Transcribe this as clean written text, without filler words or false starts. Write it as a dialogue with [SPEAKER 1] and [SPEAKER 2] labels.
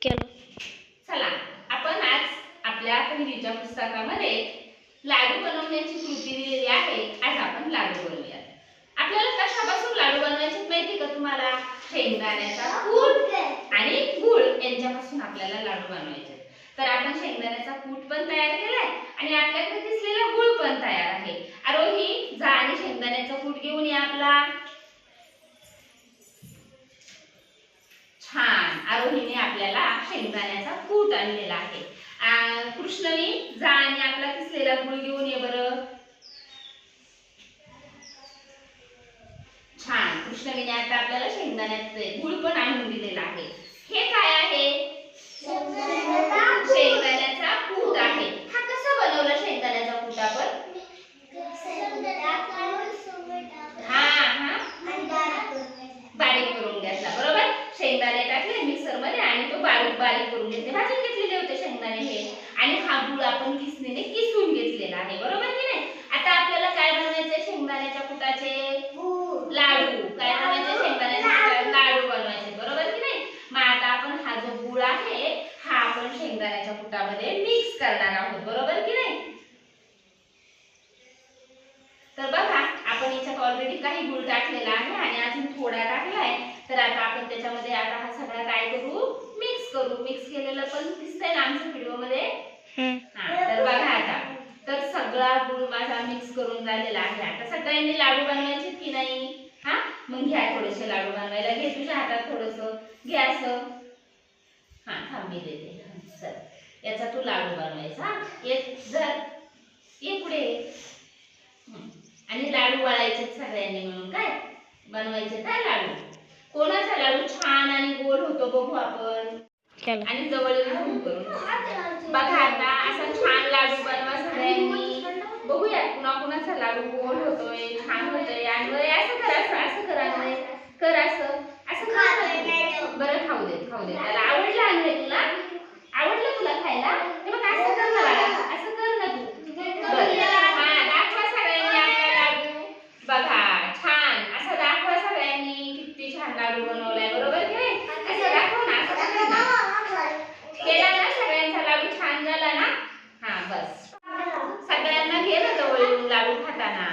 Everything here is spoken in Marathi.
[SPEAKER 1] केलं.
[SPEAKER 2] चला आपण आज आपल्या पहिलीच्या पुस्तकामध्ये लाडू बनवण्याची कृती दिलेली आहे. आज आपण लाडू बनवूया. आपल्याला कशापासून लाडू बनवायचे माहिती का तुम्हाला? शेंगदाण्याचा कूट आणि गूळ यांच्यापासून आपल्याला लाडू बनवायचे. तर आपण शेंगदाण्याचा कूट पण तयार केलाय आणि आपल्याकडे किसलेला गूळ पण तयार आहे. आरोही जा आणि शेंगदाण्याचा कूट घेऊन या आपला. छान, आरोहीने आपल्याला शेंगदाण्याचा कूट आणलेला आहे. कृष्णनी जा आणि आपला किसलेला गूळ घेऊन ये बरं. छान, कृष्णवीने आता आपल्याला शेंगदाण्याचे गूळ पण आणून दिलेला आहे. हे काय आहे? शेंगदाण्याचा कूट आहे. हा कसा बनवला शेंगदाण्याचा कूट आपण? बारीक करून घेतला. बरोबर, शेंगदाणे टाकले मिक्सर मध्ये आणि तो बारीक करून घेतले. भाजून घेतलेले होते शेंगदाणे हे. आणि हा गूळ आपण किसणीने किसून घेतलेला आहे. बरोबर की नाही? आता आपल्याला काय बनवायचे? शेंगदाण्याच्या कुटाचे लाडू. काय बनवायचे? शेंगदाण्याचे लाडू बनवायचे. बरोबर की नाही? मग आता आपण हा जो गूळ आहे हा आपण शेंगदाण्याच्या कुटामध्ये मिक्स करणार आहोत. बरोबर की नाही? तर बघा, आपण याच्यात ऑलरेडी काही गूळ टाकलेला आहे आणि अजून थोडा टाकलाय. तर आता आपण त्याच्यामध्ये आता हा सगळा काय करू? मिक्स करू. मिक्स केलेलं पण दिसतंय ना आमच्या व्हिडिओ मध्ये? तर बघा आता, तर सगळा गूळ माझा मिक्स करून झालेला आहे. आता सगळ्यांनी लाडू बनवायचे की नाही? हा, मग घ्या थोडेसे लाडू बनवायला. घे तुझ्या हातात थोडंसं, घे असं. हा, थांब मी देते. चल, याचा तू लाडू बनवायचा. एक जर ये पुढे. आणि लाडू वळायचे सगळ्यांनी मिळून. काय बनवायचे? काय लाडू? कोणाचा लाडू छान आणि गोल होतो बघू आपण. आणि जवळ येऊन करून बघा. आता असा छान लाडू बनवा सगळ्यांनी. बघूया कुणाचा लाडू गोल होतोय, छान होतोय. आणि असं कर, असं कर, कर असं कर. बरं, खाऊ दे. त्याला आवडलं आणलंय तुला? आवडलं तुला खायला? हे बघ, असं कर ना बाळा, असं कर ना तू. दाखवा सगळ्यांनी आपला लाडू. बघा, छान असं दाखवा सगळ्यांनी. किती छान लाडू बनवलाय. बरोबर की नाही? असं दाखव ना, असं केला ना सगळ्यांचा लाडू छान झाला ना? हा, बस. सगळ्यांना घे ना जवळ येऊन लाडू खाताना.